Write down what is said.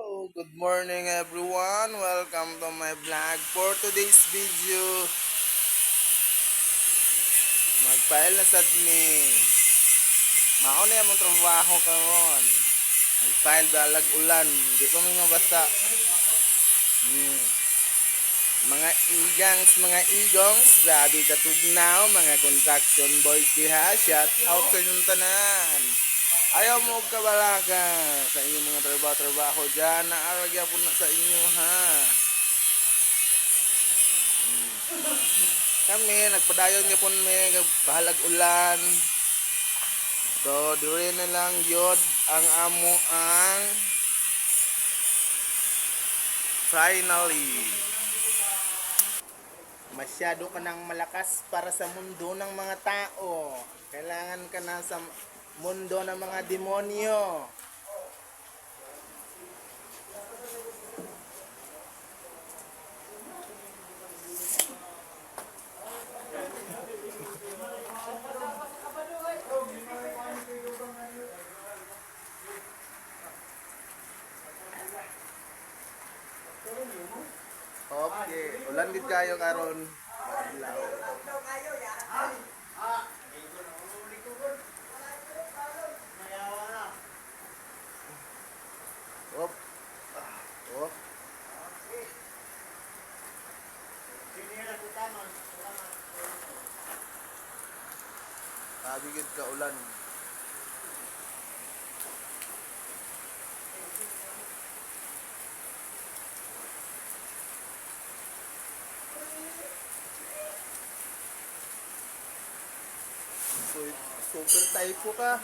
Good morning everyone. Welcome to my vlog. For today's video, magpail na sad mi. Mao na yung trabaho karon. Magpail dalag ulan. Di pa may mabasa. Hmm. Mga igangs, mga igongs, grabe katugnaw, mga construction boys diha. Shout out sa inyong tanan. Ayaw mo kabalaga sa inyong mga trabaho-trabaho dyan. Naaragya po na sa inyo ha. Kami, nagpadayon nga po may bahalag ulan. So, dure na lang yod ang amo ang finally. Masyado ka nang malakas para sa mundo ng mga tao. Kailangan ka na sa mundo ng mga demonyo. Okay, ulan gid kayo karon. Op. Op. Sabi gid ka ulan. So, super typo ka.